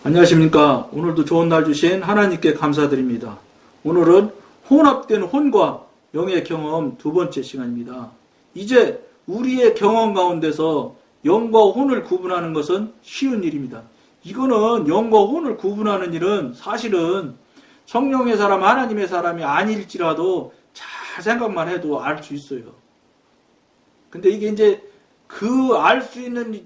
안녕하십니까. 오늘도 좋은 날 주신 하나님께 감사드립니다. 오늘은 혼합된 혼과 영의 경험 두 번째 시간입니다. 이제 우리의 경험 가운데서 영과 혼을 구분하는 것은 쉬운 일입니다. 이거는 영과 혼을 구분하는 일은 사실은 성령의 사람, 하나님의 사람이 아닐지라도 잘 생각만 해도 알 수 있어요. 근데 이게 이제 알 수 있는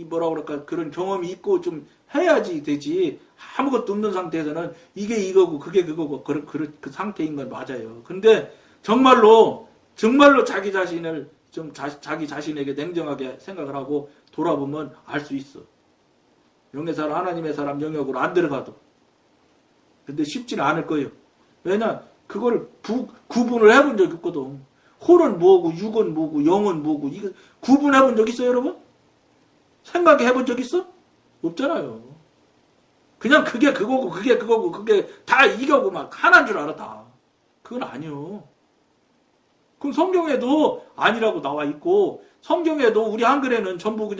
뭐라 그럴까, 그런 경험이 있고 좀 해야지 되지. 아무것도 없는 상태에서는 이게 이거고 그게 그거고 그 상태인 건 맞아요. 근데 정말로 자기 자신을 좀 자기 자신에게 냉정하게 생각을 하고 돌아보면 알 수 있어. 영의 사람, 하나님의 사람 영역으로 안 들어가도. 근데 쉽지는 않을 거예요. 왜냐, 그걸 구분을 해본 적이 없거든. 혼은 뭐고, 육은 뭐고, 영은 뭐고, 이거 구분해본 적 있어요, 여러분? 생각해 본 적 있어? 없잖아요. 그냥 그게 그거고, 그게 그거고, 그게 다 이거고, 막 하나인 줄 알아, 다. 그건 아니요. 그럼 성경에도 아니라고 나와 있고, 성경에도 우리 한글에는 전부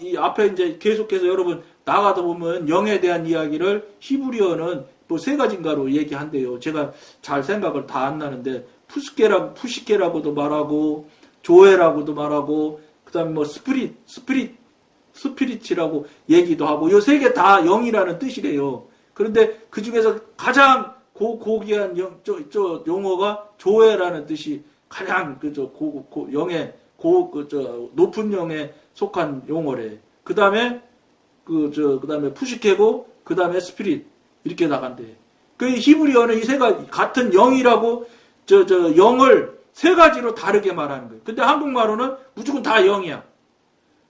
이 앞에 이제 계속해서 여러분 나가다 보면 영에 대한 이야기를 히브리어는 뭐 세 가지인가로 얘기한대요. 제가 잘 생각을 다 안 나는데, 푸시케라고도 말하고, 조에라고도 말하고, 그 다음에 뭐 스피릿이라고 얘기도 하고, 요 세 개 다 영이라는 뜻이래요. 그런데 그 중에서 가장 고귀한 용어가 조에라는 뜻이 가장 영의 높은 영에 속한 용어래. 그 다음에 그다음에 푸시케고, 그 다음에 스피릿. 이렇게 나간대. 그 히브리어는 이 세 가지, 같은 영이라고, 영을 세 가지로 다르게 말하는 거예요. 근데 한국말로는 무조건 다 영이야.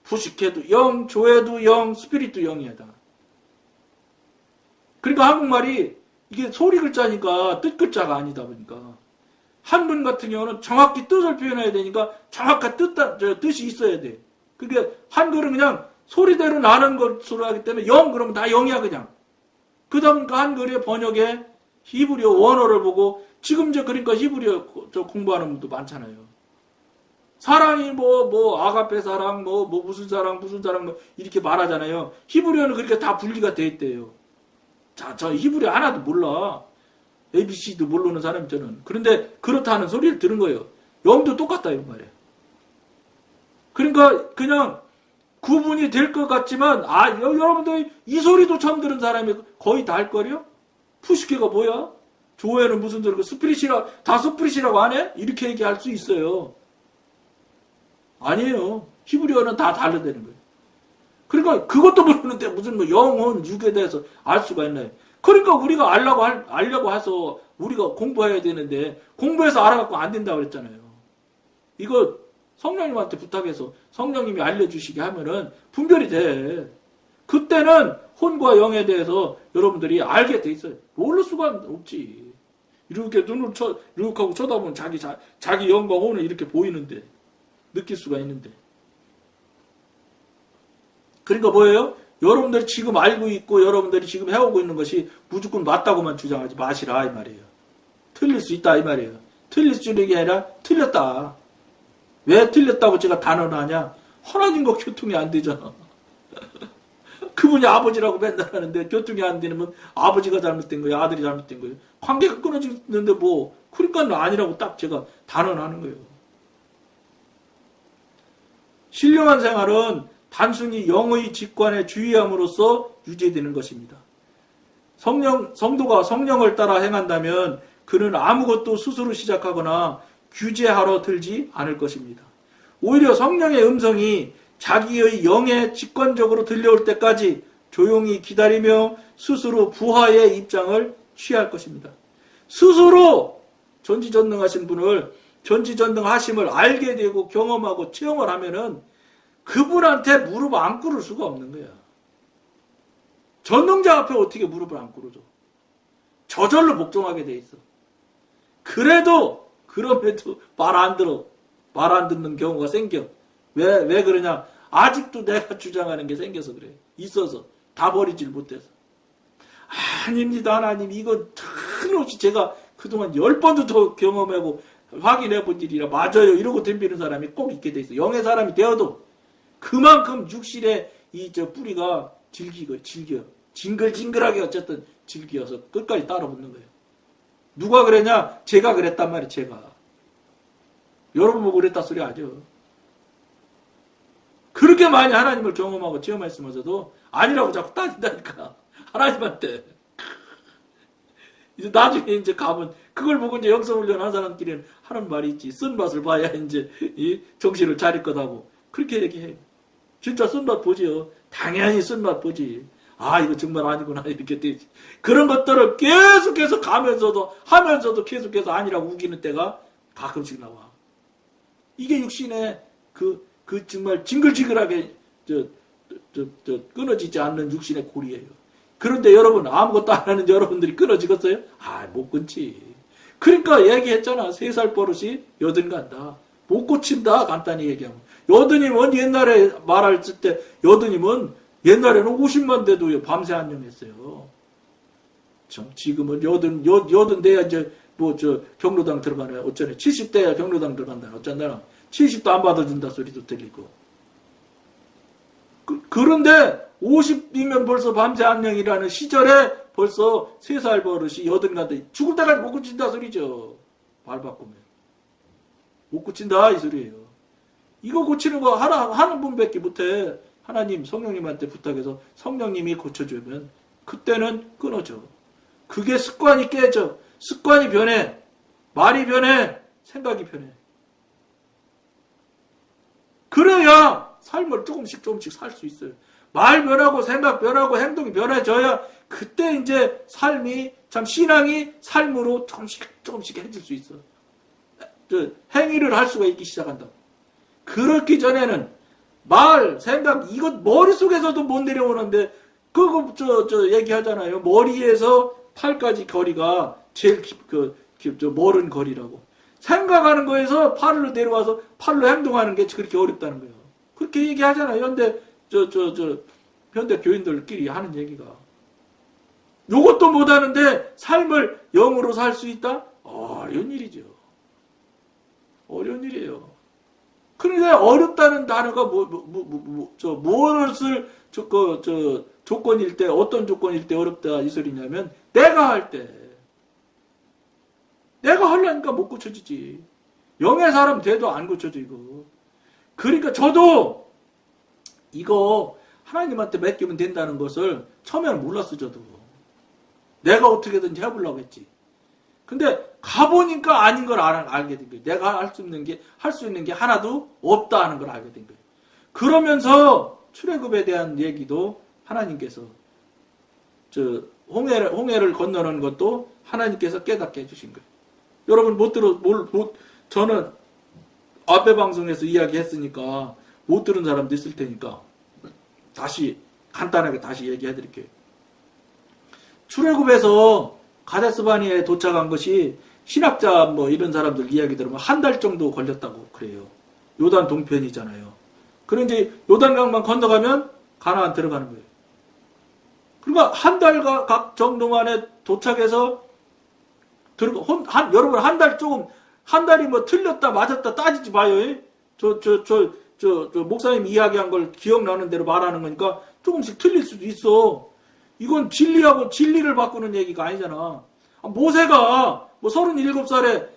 푸시케도 영, 조에도 영, 스피릿도 영이야, 다. 그러니까 한국말이 이게 소리 글자니까 뜻 글자가 아니다 보니까. 한문 같은 경우는 정확히 뜻을 표현해야 되니까 정확한 뜻이 있어야 돼. 그게 한글은 그냥 소리대로 나는 것으로 하기 때문에 영, 그러면 다 영이야, 그냥. 그러다 보니까 한글의 번역에 히브리어 원어를 보고, 지금 그러니까 히브리어 공부하는 분도 많잖아요. 사랑이 아가페 사랑, 무슨 사랑, 이렇게 말하잖아요. 히브리어는 그렇게 다 분리가 돼 있대요. 저 히브리어 하나도 몰라. ABC도 모르는 사람이 저는. 그런데 그렇다는 소리를 들은 거예요. 영도 똑같다, 이런 말이에요. 그러니까 그냥 구분이 될 것 같지만, 여러분들 이 소리도 처음 들은 사람이 거의 다 할걸요? 푸시케가 뭐야? 조에는 무슨 소리고, 다 스프릿이라고 안 해? 이렇게 얘기할 수 있어요. 아니에요. 히브리어는 다 다르다는 거예요. 그러니까 그것도 모르는데 무슨 영혼, 육에 대해서 알 수가 있나요? 그러니까 우리가 알려고 해서 우리가 공부해야 되는데, 공부해서 알아갖고 안 된다고 그랬잖아요. 이거 성령님한테 부탁해서 성령님이 알려주시게 하면은 분별이 돼. 그때는 혼과 영에 대해서 여러분들이 알게 돼 있어요. 모를 수가 없지. 이렇게 눈을 이렇게 하고 쳐다보면 자기 영과 혼을 이렇게 보이는데, 느낄 수가 있는데. 그러니까 뭐예요? 여러분들이 지금 알고 있고 여러분들이 지금 해오고 있는 것이 무조건 맞다고만 주장하지 마시라, 이 말이에요. 틀릴 수 있다, 이 말이에요. 틀릴 수 있는 게 아니라 틀렸다. 왜 틀렸다고 제가 단언하냐? 하나님과 교통이 안 되잖아. 그분이 아버지라고 맨날 하는데 교통이 안 되면 아버지가 잘못된 거예요, 아들이 잘못된 거예요. 관계가 끊어지는데 그러니까 아니라고 딱 제가 단언하는 거예요. 신령한 생활은 단순히 영의 직관에 주의함으로써 유지되는 것입니다. 성도가 성령을 따라 행한다면 그는 아무것도 스스로 시작하거나 규제하러 들지 않을 것입니다. 오히려 성령의 음성이 자기의 영에 직관적으로 들려올 때까지 조용히 기다리며 스스로 부하의 입장을 취할 것입니다. 스스로 전지전능하신 분을, 전지전능하심을 알게 되고 경험하고 체험을 하면은 그분한테 무릎 안 꿇을 수가 없는 거야. 전능자 앞에 어떻게 무릎을 안 꿇어줘? 저절로 복종하게 돼 있어. 그럼에도 말 안 들어. 말 안 듣는 경우가 생겨. 왜 그러냐? 아직도 내가 주장하는 게 생겨서 그래. 있어서. 다 버리질 못해서. 아닙니다, 하나님. 이거 틀림없이 제가 그동안 10번도 더 경험하고 확인해 본 일이라 맞아요. 이러고 덤비는 사람이 꼭 있게 돼 있어. 영의 사람이 되어도 그만큼 육신의 이 저 뿌리가 질겨. 징글징글하게 어쨌든 질겨서 끝까지 따라 붙는 거예요. 누가 그랬냐? 제가 그랬단 말이에요, 제가. 여러분 보고 그랬다 소리 하죠. 그렇게 많이 하나님을 경험하고 체험했으면서도 아니라고 자꾸 따진다니까. 하나님한테. 이제 나중에 이제 가면 그걸 보고 이제 영성훈련 한 사람끼리는 하는 말이 있지. 쓴맛을 봐야 이제 이 정신을 차릴 거다고. 그렇게 얘기해요. 진짜 쓴맛 보지요. 당연히 쓴맛 보지. 아, 이거 정말 아니구나. 이렇게 되지. 그런 것들을 계속해서 가면서도 하면서도 계속해서 아니라고 우기는 때가 가끔씩 나와. 이게 육신의 그 정말 징글징글하게 끊어지지 않는 육신의 고리예요. 그런데 여러분, 아무것도 안 하는 여러분들이 끊어지겠어요? 아, 못 끊지. 그러니까 얘기했잖아. 3살 버릇이 여든 간다. 못 고친다. 간단히 얘기하면. 여든이면 옛날에 말할 때 여든이면 옛날에는 50만 돼도 밤새 안녕했어요. 지금은 여든 돼야 이제 경로당 들어가네. 어쩌네. 70대야 경로당 들어간다. 어쩐다나. 70도 안 받아준다 소리도 들리고. 그런데 50이면 벌써 밤새 안녕이라는 시절에 벌써 3살 버릇이 여든 간다. 죽을 때까지 못 고친다 소리죠. 발 바꾸면. 못 고친다 이 소리예요. 이거 고치는 거 하는 분밖에 못해. 하나님 성령님한테 부탁해서 성령님이 고쳐주면 그때는 끊어져. 그게 습관이 깨져. 습관이 변해. 말이 변해. 생각이 변해. 그래야 삶을 조금씩 살 수 있어요. 말 변하고 생각 변하고 행동이 변해져야 그때 이제 삶이 참 신앙이 삶으로 조금씩 해질 수 있어. 행위를 할 수가 있기 시작한다. 그렇기 전에는 말, 생각 이것 머릿속에서도 못 내려오는데 그거 얘기하잖아요. 머리에서 팔까지 거리가 제일 멀은 거리라고. 생각하는 거에서 팔로 내려와서 팔로 행동하는 게 그렇게 어렵다는 거예요. 그렇게 얘기하잖아요. 현대 교인들끼리 하는 얘기가. 요것도 못하는데 삶을 영으로 살 수 있다? 어려운 일이죠. 어려운 일이에요. 그런데 어렵다는 단어가 무엇을 조건일 때, 어떤 조건일 때 어렵다 이 소리냐면 내가 할 때. 내가 하려니까 못 고쳐지지. 영의 사람 돼도 안 고쳐져 이거. 그러니까 저도 이거 하나님한테 맡기면 된다는 것을 처음에는 몰랐어 저도. 내가 어떻게든지 해보려고 했지. 근데 가보니까 아닌 걸 알게 된 거예요. 내가 할 수 있는 게 하나도 없다 하는 걸 알게 된 거예요. 그러면서 출애굽에 대한 얘기도 하나님께서 홍해를 건너는 것도 하나님께서 깨닫게 해주신 거예요. 여러분 저는 앞에 방송에서 이야기했으니까 못 들은 사람도 있을 테니까 간단하게 다시 얘기해 드릴게요. 출애굽에서 가데스바니아에 도착한 것이 신학자 이런 사람들 이야기 들으면 한 달 정도 걸렸다고 그래요. 요단 동편이잖아요. 그럼 이제 요단강만 건너가면 가나안 들어가는 거예요. 그러니까 한 달 정도 만에 도착해서 여러분 한 달이 틀렸다 맞았다 따지지 마요. 목사님 이야기한 걸 기억나는 대로 말하는 거니까 조금씩 틀릴 수도 있어. 이건 진리하고 진리를 바꾸는 얘기가 아니잖아. 모세가 37살에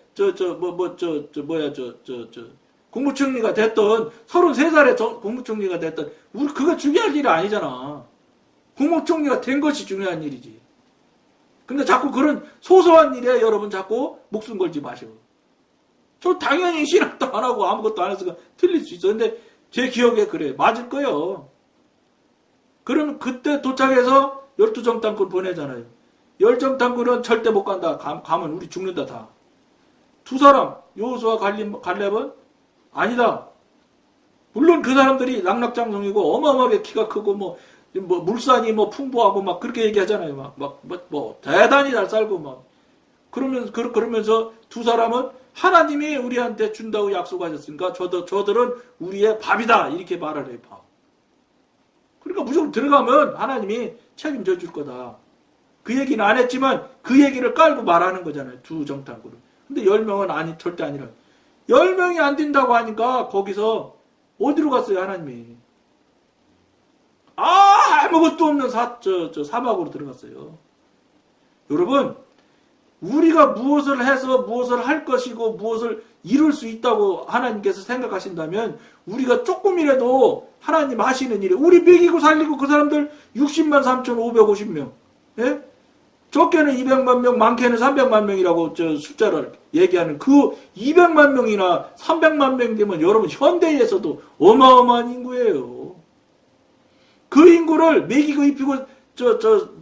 국무총리가 됐던 33살에 국무총리가 됐던 그거 중요할 일이 아니잖아. 국무총리가 된 것이 중요한 일이지. 근데 자꾸 그런 소소한 일에 여러분 자꾸 목숨 걸지 마시고. 저 당연히 신학도 안 하고 아무것도 안 해서 틀릴 수 있어. 근데 제 기억에 그래. 맞을 거예요. 그러면 그때 도착해서 12정탐꾼 보내잖아요. 10정탐꾼은 절대 못 간다. 가면 우리 죽는다 다. 두 사람 여호수아 갈렙은 아니다. 물론 그 사람들이 낙낙장성이고 어마어마하게 키가 크고 물산이 풍부하고 막 그렇게 얘기하잖아요. 대단히 잘 살고 그러면서 두 사람은 하나님이 우리한테 준다고 약속하셨으니까 저들은 우리의 밥이다 이렇게 말을 해요. 밥. 그러니까 무조건 들어가면 하나님이 책임져 줄 거다. 그 얘기는 안 했지만 그 얘기를 깔고 말하는 거잖아요. 두 정탐꾼은. 근데 10명은 절대 아니라 10명이 안 된다고 하니까 거기서 어디로 갔어요 하나님이. 아무것도 없는 사막으로 들어갔어요. 여러분, 우리가 무엇을 해서 무엇을 할 것이고 무엇을 이룰 수 있다고 하나님께서 생각하신다면 우리가 조금이라도 하나님 하시는 일에 우리 먹이고 살리고 그 사람들 60만 3,550명, 예? 적게는 200만 명, 많게는 300만 명이라고 숫자를 얘기하는 그 200만 명이나 300만 명 되면 여러분 현대에서도 어마어마한 인구예요. 그 인구를 먹이고 입히고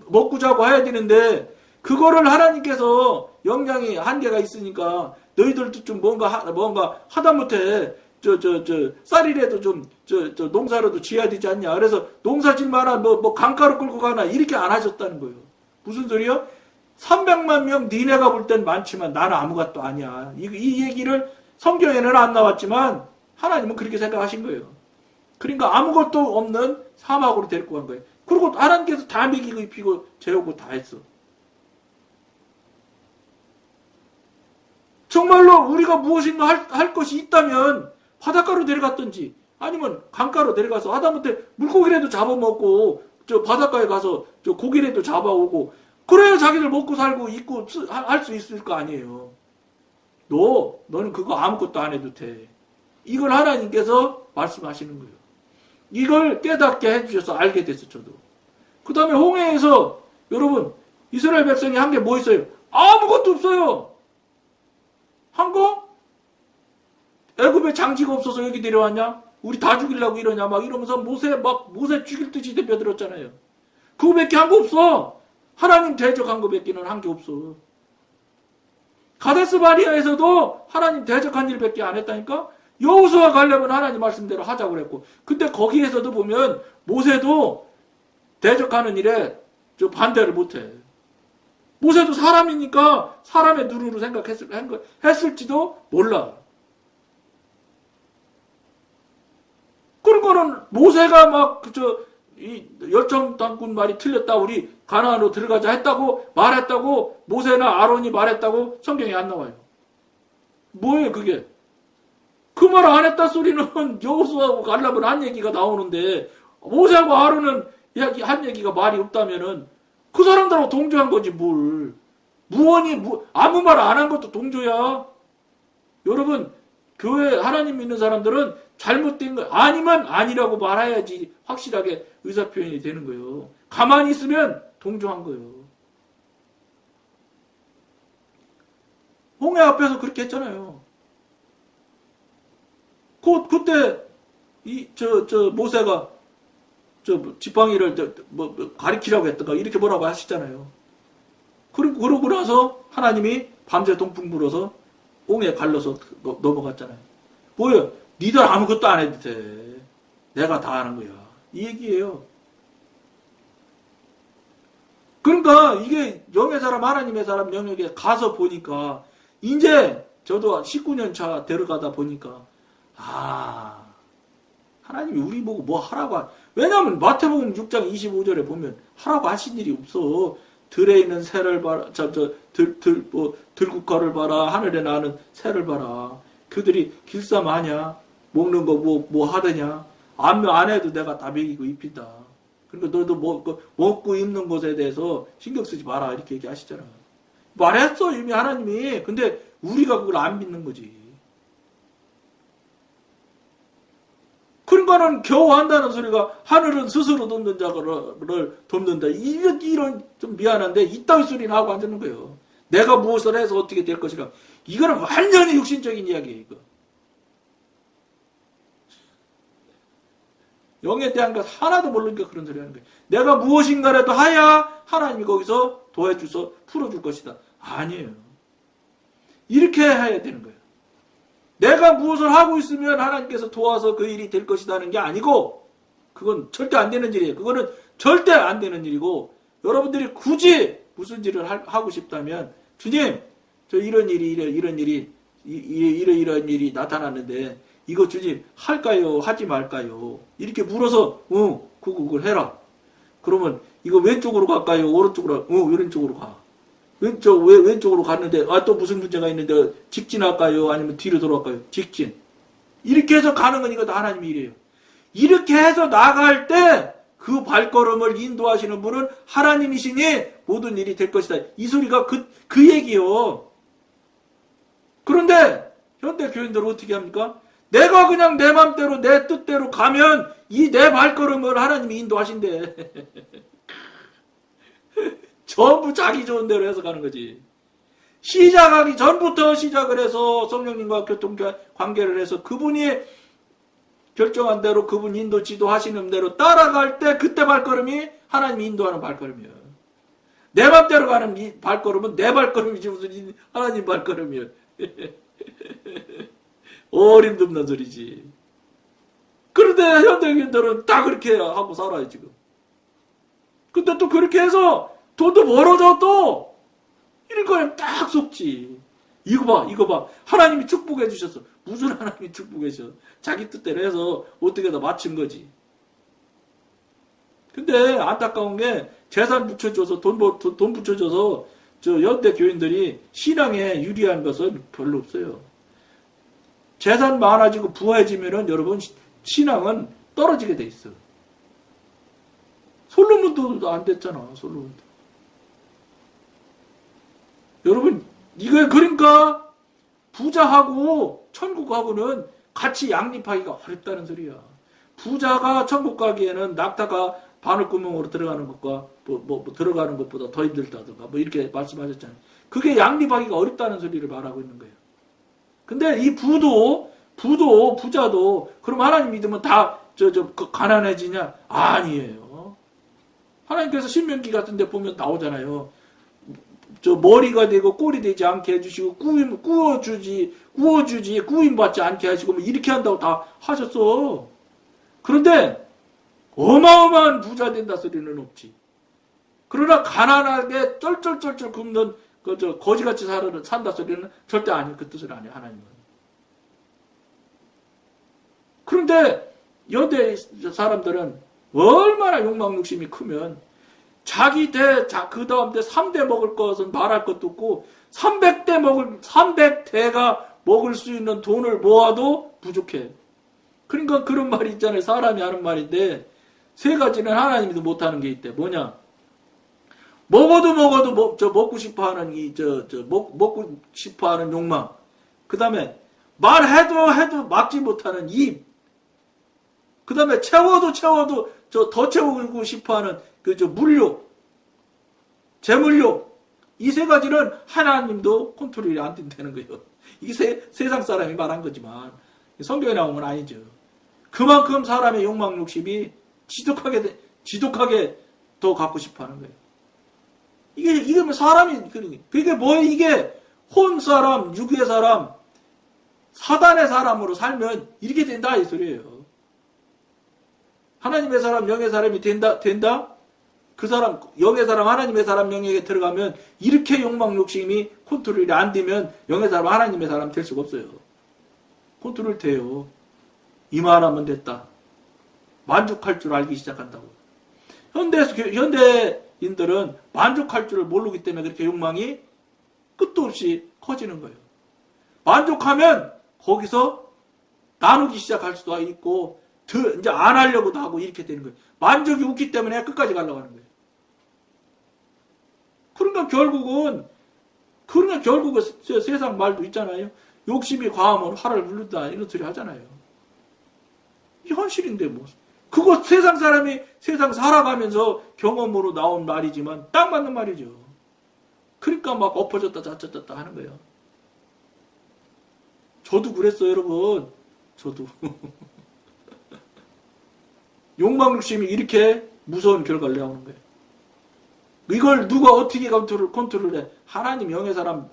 먹고 자고 해야 되는데 그거를 하나님께서 역량이 한계가 있으니까 너희들도 좀 뭔가 하다못해 쌀이라도 좀 농사라도 지어야 되지 않냐. 그래서 농사 질만한 뭐 강가로 끌고 가나 이렇게 안 하셨다는 거예요. 무슨 소리요? 300만 명 니네가 볼 땐 많지만 나는 아무것도 아니야. 이 얘기를 성경에는 안 나왔지만 하나님은 그렇게 생각하신 거예요. 그러니까 아무것도 없는 사막으로 데리고 간 거예요. 그리고 하나님께서 다 먹이고 입히고 재우고 다 했어. 정말로 우리가 무엇인가 할 것이 있다면 바닷가로 데려갔든지 아니면 강가로 데려가서 하다못해 물고기라도 잡아먹고 바닷가에 가서 고기라도 잡아오고 그래야 자기들 먹고 살고 있고 할 수 있을 거 아니에요. 너는 그거 아무것도 안 해도 돼. 이걸 하나님께서 말씀하시는 거예요. 이걸 깨닫게 해주셔서 알게 됐어 저도. 그 다음에 홍해에서 여러분 이스라엘 백성이 한 게 뭐 있어요? 아무것도 없어요. 한 거? 애굽에 장지가 없어서 여기 내려왔냐? 우리 다 죽이려고 이러냐? 막 이러면서 모세 죽일 듯이 대표들었잖아요. 그거밖에 한 거 없어. 하나님 대적한 거밖에는 한 게 없어. 가데스 바리아에서도 하나님 대적한 일밖에 안 했다니까? 여호수아 가려면 하나님 말씀대로 하자고 그랬고. 근데 거기에서도 보면 모세도 대적하는 일에 반대를 못해. 모세도 사람이니까 사람의 눈으로 생각했을지도 몰라. 그런 거는 모세가 이 열정당군 말이 틀렸다. 우리 가나안으로 들어가자 했다고 말했다고 모세나 아론이 말했다고 성경에 안 나와요. 뭐예요 그게? 그 말 안 했다 소리는 여호수아하고 갈렙은 한 얘기가 나오는데 모세하고 아론은 한 얘기가 말이 없다면은 그 사람들하고 동조한 거지 뭘. 아무 말 안 한 것도 동조야. 여러분 교회 하나님 믿는 사람들은 잘못된 거 아니면 아니라고 말해야지 확실하게 의사표현이 되는 거예요. 가만히 있으면 동조한 거예요. 홍해 앞에서 그렇게 했잖아요. 그때 모세가 지팡이를 가리키라고 했던가 이렇게 뭐라고 하시잖아요. 그러고 나서 하나님이 밤새 동풍 불어서 홍해 갈라서 넘어갔잖아요. 뭐예요? 니들 아무것도 안 해도 돼. 내가 다 하는 거야. 이 얘기예요. 그러니까 이게 영의 사람 하나님의 사람 영역에 가서 보니까 이제 저도 19년 차 데려가다 보니까 하나님이 우리 보고 뭐 하라고 왜냐하면 마태복음 6장 25절에 보면 하라고 하신 일이 없어. 들에 있는 새를 봐라. 들국화를 봐라. 하늘에 나는 새를 봐라. 그들이 길쌈하냐? 먹는 거 뭐 하더냐? 안 해도 내가 다 먹이고 입힌다. 그러니까 너도 먹고 입는 것에 대해서 신경 쓰지 마라. 이렇게 얘기하시잖아. 말했어 이미 하나님이. 근데 우리가 그걸 안 믿는 거지. 그러니까는 겨우 한다는 소리가 하늘은 스스로 돕는 자를 돕는다. 이런 좀 미안한데 이따위 소리는 하고 앉는 거예요. 내가 무엇을 해서 어떻게 될 것이라. 이거는 완전히 육신적인 이야기예요. 이거. 영에 대한 것 하나도 모르니까 그런 소리 하는 거예요. 내가 무엇인가라도 하야 하나님이 거기서 도와줘서 풀어줄 것이다. 아니에요. 이렇게 해야 되는 거예요. 내가 무엇을 하고 있으면 하나님께서 도와서 그 일이 될 것이라는 게 아니고 그건 절대 안 되는 일이에요. 그거는 절대 안 되는 일이고 여러분들이 굳이 무슨 일을 하고 싶다면 주님 저 이런 일이 나타났는데 이거 주님 할까요? 하지 말까요? 이렇게 물어서 그걸 해라. 그러면 이거 왼쪽으로 갈까요? 오른쪽으로 오른쪽으로 가. 왼쪽으로 갔는데, 또 무슨 문제가 있는데, 직진할까요? 아니면 뒤로 돌아갈까요? 직진. 이렇게 해서 가는 거니까 다 하나님의 일이에요. 이렇게 해서 나갈 때, 그 발걸음을 인도하시는 분은 하나님이시니 모든 일이 될 것이다. 이 소리가 그 얘기요. 그런데 현대 교인들은 어떻게 합니까? 내가 그냥 내 맘대로 내 뜻대로 가면 이 내 발걸음을 하나님이 인도하신대. 전부 자기 좋은 대로 해서 가는 거지. 시작하기 전부터 시작을 해서 성령님과 교통 관계를 해서 그분이 결정한 대로 그분 인도 지도하시는 대로 따라갈 때 그때 발걸음이 하나님이 인도하는 발걸음이야. 내 맘대로 가는 이 발걸음은 내 발걸음이지 무슨 하나님 발걸음이야. 어림없는 소리지. 그런데 현대인들은 다 그렇게 하고 살아요 지금. 근데 또 그렇게 해서 돈도 벌어져 또 이런 거에 딱 속지. 이거 봐. 하나님이 축복해 주셨어. 무슨 하나님이 축복해 주셨어. 자기 뜻대로 해서 어떻게 다 맞춘 거지. 근데 안타까운 게 재산 붙여줘서 돈 붙여줘서 저 현대 교인들이 신앙에 유리한 것은 별로 없어요. 재산 많아지고 부해지면은 여러분 신앙은 떨어지게 돼 있어. 솔로몬도 안 됐잖아. 솔로몬도. 여러분 이거 그러니까 부자하고 천국하고는 같이 양립하기가 어렵다는 소리야. 부자가 천국 가기에는 낙타가 바늘구멍으로 들어가는 것과 들어가는 것보다 더 힘들다든가 이렇게 말씀하셨잖아요. 그게 양립하기가 어렵다는 소리를 말하고 있는 거예요. 근데 이 부자도 그럼 하나님 믿으면 다 가난해지냐? 아니에요. 하나님께서 신명기 같은 데 보면 나오잖아요. 머리가 되고 꼴이 되지 않게 해주시고 구워주지 구임받지 않게 하시고 이렇게 한다고 다 하셨어. 그런데 어마어마한 부자 된다 소리는 없지. 그러나 가난하게 쩔쩔쩔쩔 굶는 거지같이 산다 소리는 절대 아니에요. 그 뜻은 아니에요. 하나님은. 그런데 현대 사람들은 얼마나 욕망 욕심이 크면 자기 그 다음 때 3대 먹을 것은 말할 것도 없고 300대가 먹을 수 있는 돈을 모아도 부족해. 그러니까 그런 말이 있잖아요. 사람이 하는 말인데 세 가지는 하나님도 못하는 게 있대. 뭐냐? 먹어도 먹고 싶어하는 먹고 싶어하는 욕망. 그 다음에 말해도 막지 못하는 입. 그 다음에 채워도 더 채우고 싶어하는 물욕, 재물욕. 이 세 가지는 하나님도 컨트롤이 안 된다는 거예요. 이게 세상 사람이 말한 거지만 성경에 나온 건 아니죠. 그만큼 사람의 욕망 욕심이 지독하게 더 갖고 싶어하는 거예요. 이게 뭐 사람이 그게 뭐예요? 이게 혼 사람, 육의 사람, 사단의 사람으로 살면 이렇게 된다 이 소리예요. 하나님의 사람, 영의 사람이 된다? 그 사람, 영의 사람, 하나님의 사람, 영에게 들어가면 이렇게 욕망 욕심이 컨트롤이 안 되면 영의 사람, 하나님의 사람 될 수가 없어요. 컨트롤 돼요. 이만하면 됐다. 만족할 줄 알기 시작한다고. 현대인들은 만족할 줄을 모르기 때문에 그렇게 욕망이 끝도 없이 커지는 거예요. 만족하면 거기서 나누기 시작할 수도 있고 이제 안 하려고도 하고 이렇게 되는 거예요. 만족이 없기 때문에 끝까지 가려고 하는 거예요. 그러니까 결국은 세상 말도 있잖아요. 욕심이 과하면 화를 부른다 이런 소리 하잖아요. 이 현실인데 뭐. 그거 세상 사람이 세상 살아가면서 경험으로 나온 말이지만 딱 맞는 말이죠. 그러니까 막 엎어졌다 자쳤다 하는 거예요. 저도 그랬어요, 여러분. 저도. 욕망 욕심이 이렇게 무서운 결과를 내오는 거예요. 이걸 누가 어떻게 컨트롤해? 하나님의 사람,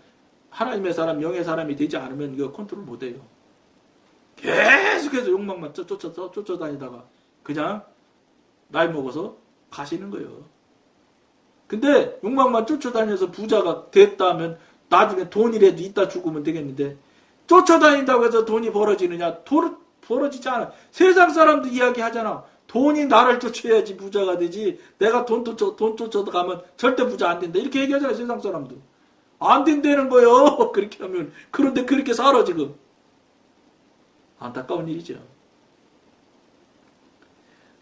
영의 사람이 되지 않으면 이거 컨트롤 못해요. 계속해서 욕망만 쫓아다니다가 그냥 나이 먹어서 가시는 거예요. 근데 욕망만 쫓아다녀서 부자가 됐다면 나중에 돈이라도 있다 죽으면 되겠는데 쫓아다닌다고 해서 돈이 벌어지느냐? 벌어지지 않아. 세상 사람도 이야기하잖아. 돈이 나를 쫓아야지 부자가 되지. 내가 돈 쫓아가면 절대 부자 안 된다. 이렇게 얘기하잖아요. 세상 사람도. 안 된다는 거예요. 그렇게 하면. 그런데 그렇게 살아 지금. 안타까운 일이죠.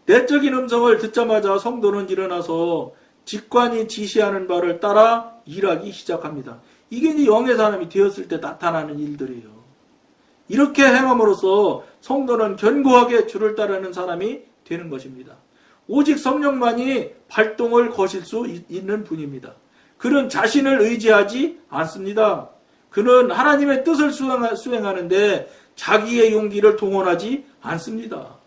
내적인 음성을 듣자마자 성도는 일어나서 직관이 지시하는 바를 따라 일하기 시작합니다. 이게 이제 영의 사람이 되었을 때 나타나는 일들이에요. 이렇게 행함으로써 성도는 견고하게 주를 따르는 사람이 되는 것입니다. 오직 성령만이 발동을 거실 수 있는 분입니다. 그는 자신을 의지하지 않습니다. 그는 하나님의 뜻을 수행하는데 자기의 용기를 동원하지 않습니다.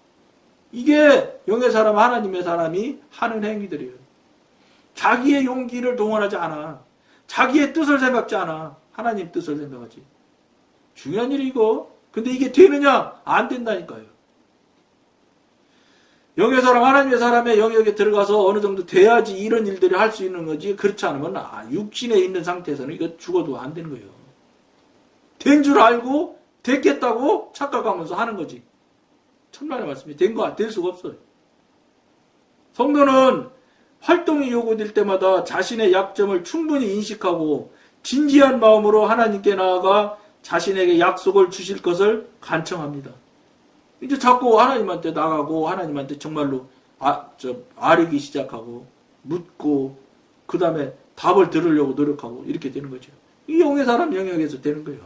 이게 영의 사람, 하나님의 사람이 하는 행위들이에요. 자기의 용기를 동원하지 않아. 자기의 뜻을 생각지 않아. 하나님 뜻을 생각하지. 중요한 일이 이거. 근데 이게 되느냐? 안 된다니까요. 영의 사람, 하나님의 사람의 영역에 들어가서 어느 정도 돼야지 이런 일들을 할 수 있는 거지. 그렇지 않으면 육신에 있는 상태에서는 이거 죽어도 안 되는 거예요. 된 줄 알고 됐겠다고 착각하면서 하는 거지. 천만의 말씀이 될 수가 없어요. 성도는 활동이 요구될 때마다 자신의 약점을 충분히 인식하고 진지한 마음으로 하나님께 나아가 자신에게 약속을 주실 것을 간청합니다. 이제 자꾸 하나님한테 나가고 하나님한테 정말로 아뢰기 시작하고 묻고 그 다음에 답을 들으려고 노력하고 이렇게 되는 거죠. 이 영의 사람 영역에서 되는 거예요.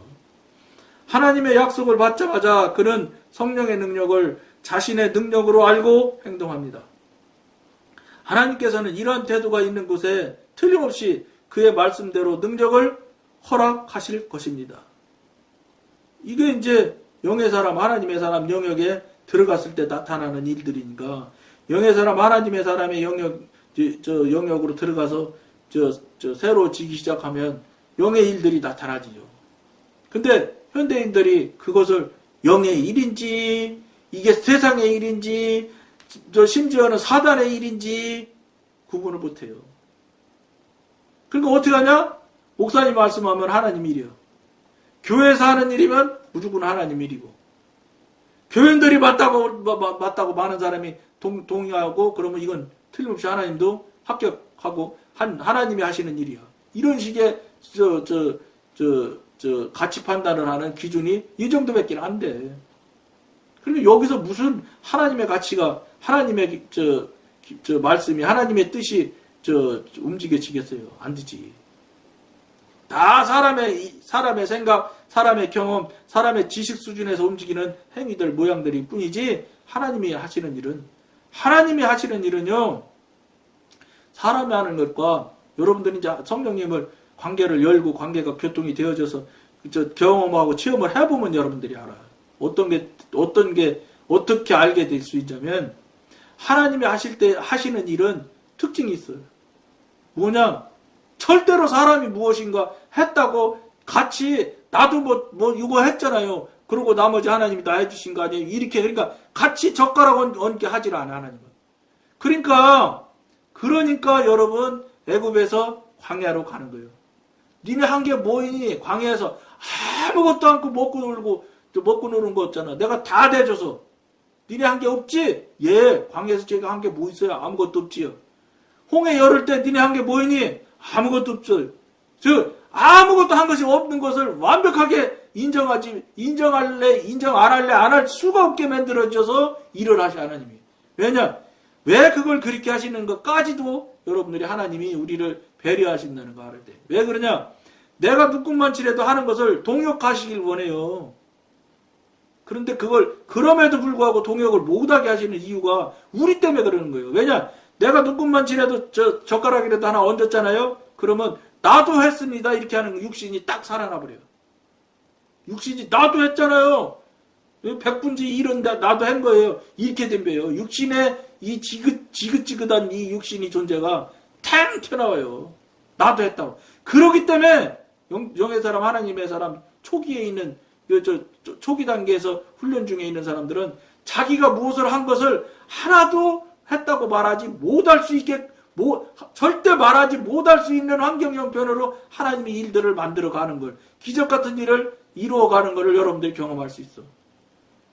하나님의 약속을 받자마자 그는 성령의 능력을 자신의 능력으로 알고 행동합니다. 하나님께서는 이러한 태도가 있는 곳에 틀림없이 그의 말씀대로 능력을 허락하실 것입니다. 이게 이제 영의 사람, 하나님의 사람 영역에 들어갔을 때 나타나는 일들이니까 영의 사람, 하나님의 사람의 영역으로 들어가서 새로 지기 시작하면 영의 일들이 나타나지요. 근데 현대인들이 그것을 영의 일인지 이게 세상의 일인지 심지어는 사단의 일인지 구분을 못해요. 그러니까 어떻게 하냐? 목사님 말씀하면 하나님 일이요. 교회에서 하는 일이면 무조건 하나님 일이고 교인들이 맞다고 많은 사람이 동의하고 그러면 이건 틀림없이 하나님도 합격하고 하나님이 하시는 일이야. 이런 식의 가치 판단을 하는 기준이 이 정도밖에 안 돼. 그러니까 여기서 무슨 하나님의 가치가 하나님의 말씀이 하나님의 뜻이 움직여지겠어요? 안 되지. 다 사람의 생각, 사람의 경험, 사람의 지식 수준에서 움직이는 행위들, 모양들이 뿐이지 하나님이 하시는 일은요. 사람이 하는 것과 여러분들이 이제 성령님을 관계를 열고 관계가 교통이 되어져서 경험하고 체험을 해보면 여러분들이 알아요. 어떻게 알게 될 수 있냐면 하나님이 하시는 일은 특징이 있어요. 뭐냐? 절대로 사람이 무엇인가 했다고 같이 나도 뭐 이거 했잖아요. 그러고 나머지 하나님이 다 해주신 거 아니에요. 이렇게 그러니까 같이 젓가락 얹게 하질 않아 하나님은. 그러니까 여러분 애굽에서 광야로 가는 거예요. 니네 한 게 뭐이니? 광야에서 아무것도 않고 먹고 노는 거 없잖아. 내가 다 대줘서. 니네 한 게 없지? 예, 광야에서 제가 한 게 뭐 있어요? 아무것도 없지요. 홍해 열을 때 니네 한 게 뭐이니? 아무것도 없어요. 아무것도 한 것이 없는 것을 완벽하게 인정 안 할래, 안 할 수가 없게 만들어져서 일을 하시 하나님이. 왜냐? 왜 그걸 그렇게 하시는 것까지도 여러분들이 하나님이 우리를 배려하신다는 거 알아야 돼. 왜 그러냐? 내가 누군만 치래도 하는 것을 동역하시길 원해요. 그런데 그럼에도 불구하고 동역을 못하게 하시는 이유가 우리 때문에 그러는 거예요. 왜냐? 내가 누군만 치래도 젓가락이라도 하나 얹었잖아요? 그러면 나도 했습니다. 이렇게 하는 육신이 딱 살아나 버려요. 육신이 나도 했잖아요. 백분지 일은 나도 한 거예요. 이렇게 된 거예요. 육신의 이 지긋지긋한 이 육신이 존재가 탕 튀어나와요. 나도 했다고. 그러기 때문에 영의 사람, 하나님의 사람, 초기에 있는 초기 단계에서 훈련 중에 있는 사람들은 자기가 무엇을 한 것을 하나도 했다고 말하지 못할 수 있게 절대 말하지 못할 수 있는 환경 형편으로 하나님이 일들을 만들어 가는 걸, 기적 같은 일을 이루어 가는 것을 여러분들이 경험할 수 있어.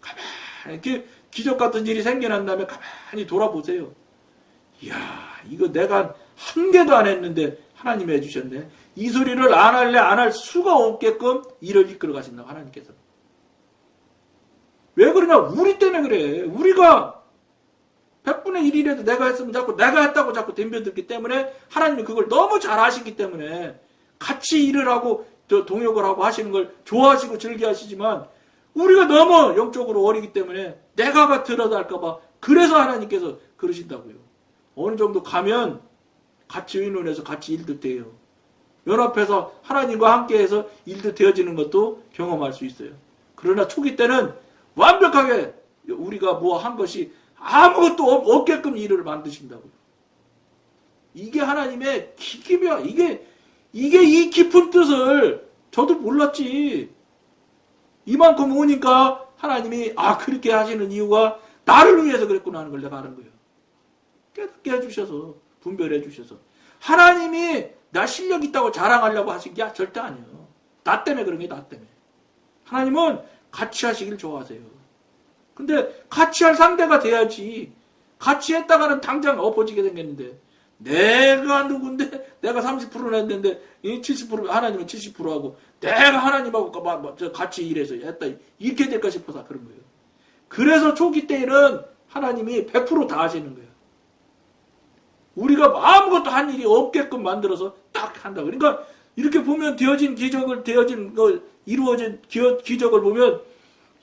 가만히 기적 같은 일이 생겨난 다음에 가만히 돌아보세요. 이야, 이거 내가 한 개도 안 했는데 하나님이 해주셨네. 이 소리를 안 할 수가 없게끔 일을 이끌어 가신다고 하나님께서. 왜 그러냐? 우리 때문에 그래. 우리가 100분의 1이라도 내가 했으면 자꾸 내가 했다고 자꾸 덤벼들기 때문에 하나님이 그걸 너무 잘 아시기 때문에 같이 일을 하고 동역을 하고 하시는 걸 좋아하시고 즐겨하시지만 우리가 너무 영적으로 어리기 때문에 내가가 들어갈까봐 그래서 하나님께서 그러신다고요. 어느 정도 가면 같이 의논해서 같이 일도 돼요. 연합해서 하나님과 함께해서 일도 되어지는 것도 경험할 수 있어요. 그러나 초기 때는 완벽하게 우리가 뭐 한 것이 아무것도 없게끔 일을 만드신다고요. 이게 하나님의 기기며 이게 이 깊은 뜻을 저도 몰랐지. 이만큼 오니까 하나님이 그렇게 하시는 이유가 나를 위해서 그랬구나 하는 걸 내가 아는 거예요. 깨닫게 해주셔서 분별해 주셔서 하나님이 나 실력 있다고 자랑하려고 하신 게 절대 아니에요. 나 때문에 그런 게 나 때문에. 하나님은 같이 하시길 좋아하세요. 근데 같이 할 상대가 돼야지. 같이 했다가는 당장 엎어지게 생겼는데 내가 누군데 내가 30%나 했는데 70% 하나님은 70%하고 내가 하나님하고 같이 일해서 했다 이렇게 될까 싶어서 그런 거예요. 그래서 초기 때에는 하나님이 100% 다 하시는 거예요. 우리가 아무것도 한 일이 없게끔 만들어서 딱 한다. 그러니까 이렇게 보면 되어진 이루어진 기적을 보면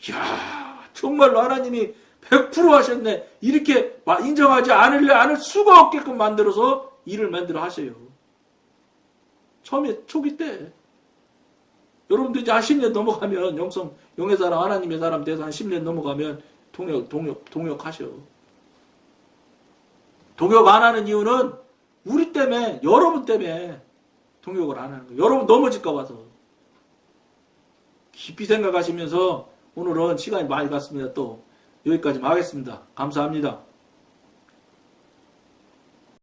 이야 정말로 하나님이 100% 하셨네. 이렇게 인정하지 않을 수가 없게끔 만들어서 일을 만들어 하세요. 처음에 초기 때 여러분들 이제 한 10년 넘어가면 영의 사람 하나님의 사람 돼서 한 10년 넘어가면 동역하셔. 동역 안 하는 이유는 우리 때문에 여러분 때문에 동역을 안 하는 거예요. 여러분 넘어질까 봐서. 깊이 생각하시면서 오늘은 시간이 많이 갔습니다. 또 여기까지 하겠습니다. 감사합니다.